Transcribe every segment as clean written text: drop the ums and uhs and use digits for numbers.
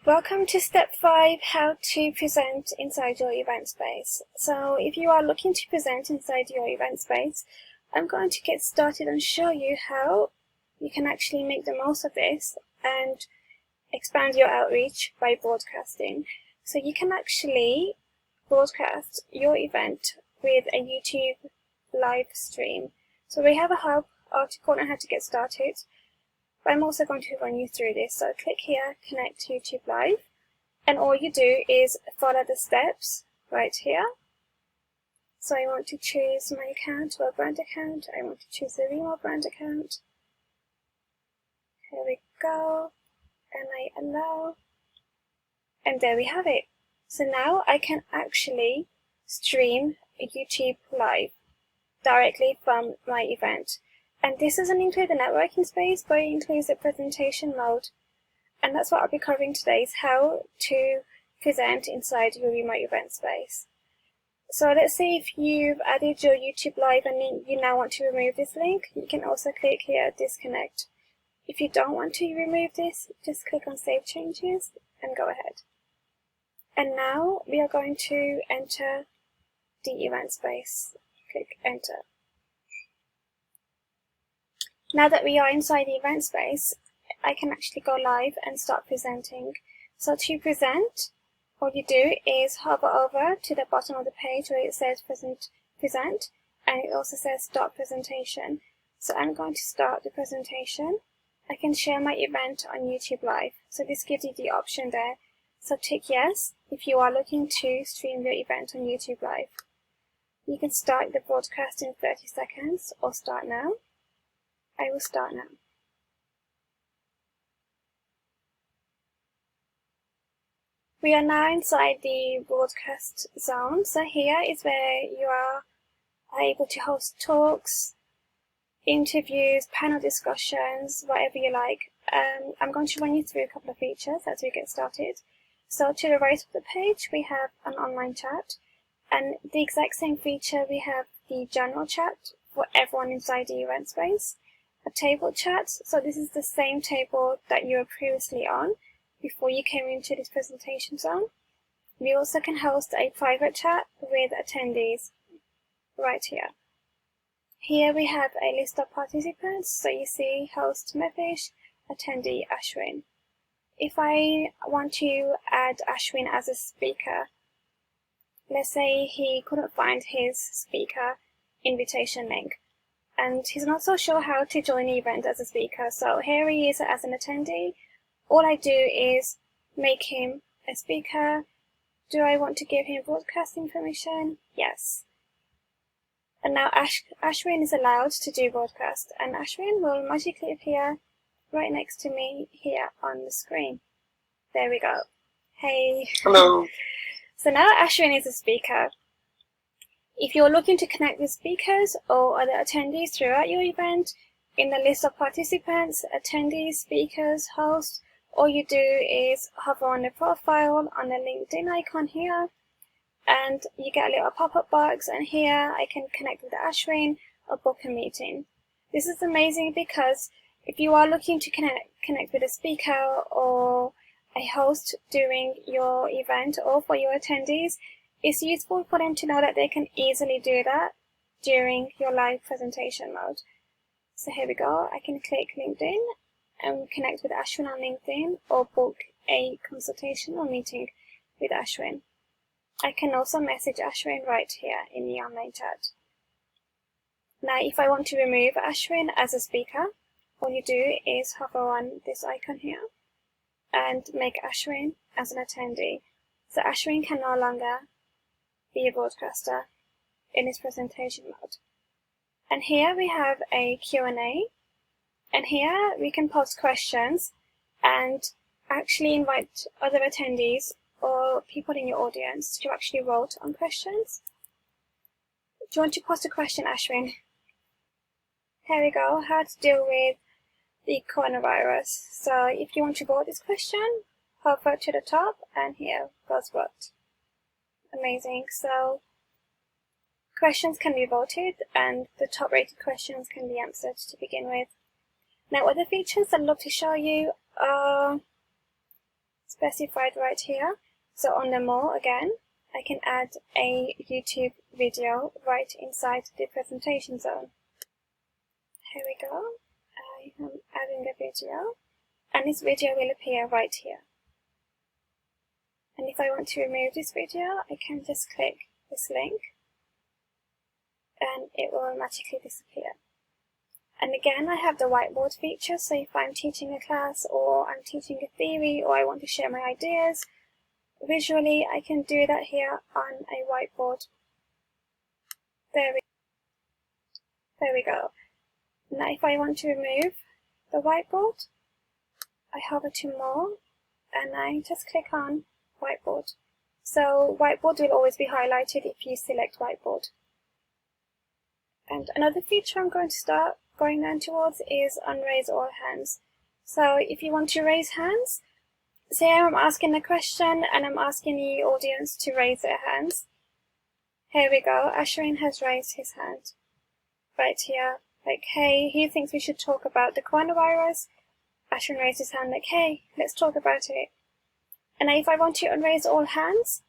Welcome to step 5, how to present inside your event space. So if you are looking to present inside your event space, I'm going to get started and show you how you can actually make the most of this and expand your outreach by broadcasting. So you can actually broadcast your event with a YouTube live stream. So we have a help article on how to get started. But I'm also going to run you through this. So click here, connect to YouTube Live, and all you do is follow the steps right here. So I want to choose my account or brand account. I want to choose the Remo brand account. Here we go, and I allow, and there we have it. So now I can actually stream a YouTube Live directly from my event. And this doesn't include the networking space, but it includes the presentation mode. And that's what I'll be covering today, is how to present inside your remote event space. So let's say if you've added your YouTube Live and you now want to remove this link, you can also click here, disconnect. If you don't want to remove this, just click on Save Changes and go ahead. And now we are going to enter the event space. Click Enter. Now that we are inside the event space, I can actually go live and start presenting. So to present, all you do is hover over to the bottom of the page where it says present, and it also says start presentation. So I'm going to start the presentation. I can share my event on YouTube Live. So this gives you the option there. So tick yes if you are looking to stream your event on YouTube Live. You can start the broadcast in 30 seconds or start now. I will start now. We are now inside the broadcast zone. So here is where you are able to host talks, interviews, panel discussions, whatever you like. I'm going to run you through a couple of features as we get started. So to the right of the page, we have an online chat. And the exact same feature, we have the general chat for everyone inside the event space. A table chat, so this is the same table that you were previously on before you came into this presentation zone. We also can host a private chat with attendees right here. Here we have a list of participants, so you see host Mefish, attendee Ashwin. If I want to add Ashwin as a speaker, let's say he couldn't find his speaker invitation link, and he's not so sure how to join the event as a speaker. So here he is as an attendee. All I do is make him a speaker. Do I want to give him broadcasting permission? Yes. And now Ashwin is allowed to do broadcast, and Ashwin will magically appear right next to me here on the screen. There we go. Hey. Hello. So now Ashwin is a speaker. If you're looking to connect with speakers or other attendees throughout your event, in the list of participants, attendees, speakers, hosts, all you do is hover on the profile on the LinkedIn icon here, and you get a little pop-up box, and here I can connect with Ashwin or book a meeting. This is amazing because if you are looking to connect with a speaker or a host during your event or for your attendees, it's useful for them to know that they can easily do that during your live presentation mode. So here we go. I can click LinkedIn and connect with Ashwin on LinkedIn or book a consultation or meeting with Ashwin. I can also message Ashwin right here in the online chat. Now, if I want to remove Ashwin as a speaker, all you do is hover on this icon here and make Ashwin as an attendee. So Ashwin can no longer be a broadcaster in his presentation mode. And here we have a Q&A, and here we can post questions and actually invite other attendees or people in your audience to actually vote on questions. Do you want to post a question, Ashwin? Here we go, how to deal with the coronavirus. So if you want to vote this question, hover to the top and here goes vote. Amazing. So questions can be voted and the top rated questions can be answered to begin with. Now other features I'd love to show you are specified right here. So on the more again, I can add a YouTube video right inside the presentation zone. Here we go. I am adding a video, and this video will appear right here. And if I want to remove this video, I can just click this link and it will automatically disappear. And again, I have the whiteboard feature, so if I'm teaching a class or I'm teaching a theory or I want to share my ideas visually, I can do that here on a whiteboard. There we go. Now if I want to remove the whiteboard, I hover to more and I just click on whiteboard. So whiteboard will always be highlighted if you select whiteboard. And another feature I'm going to start going down towards is on raise all hands. So if you want to raise hands, say I'm asking a question and I'm asking the audience to raise their hands. Here we go, Ashwin has raised his hand right here. Like, hey, he thinks we should talk about the coronavirus. Ashwin raised his hand like, hey, let's talk about it. And if I want to unraise all hands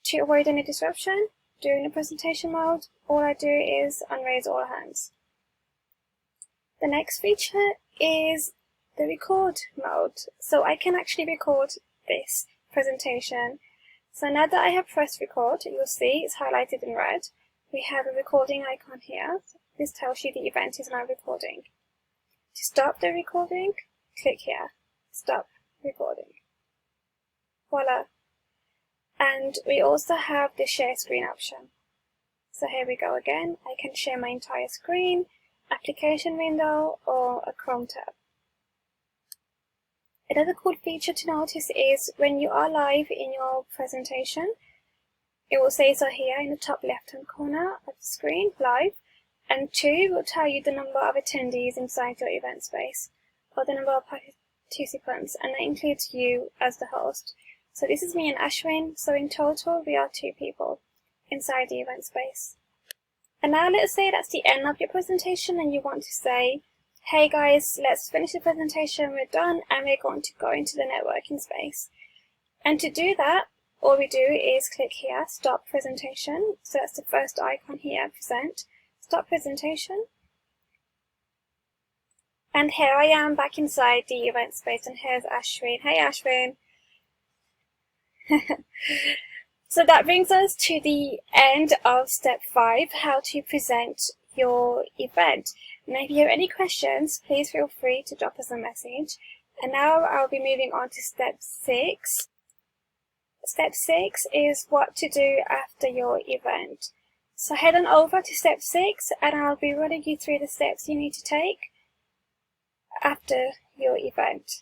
to avoid any disruption during the presentation mode, all I do is unraise all hands. The next feature is the record mode. So I can actually record this presentation. So now that I have pressed record, you'll see it's highlighted in red. We have a recording icon here. This tells you the event is now recording. To stop the recording, click here, stop recording. Voila. And we also have the share screen option. So here we go again. I can share my entire screen, application window, or a Chrome tab. Another cool feature to notice is when you are live in your presentation, it will say so here in the top left hand corner of the screen, live, and 2 will tell you the number of attendees inside your event space, or the number of participants, and that includes you as the host. So this is me and Ashwin, so in total we are 2 people inside the event space. And now let's say that's the end of your presentation and you want to say, hey guys, let's finish the presentation, we're done, and we're going to go into the networking space. And to do that, all we do is click here, stop presentation. So that's the first icon here, present, stop presentation. And here I am back inside the event space, and here's Ashwin. Hey Ashwin. So that brings us to the end of step 5, how to present your event. Now if you have any questions, please feel free to drop us a message. And now I'll be moving on to step 6. Step 6 is what to do after your event. So head on over to step 6 and I'll be running you through the steps you need to take after your event.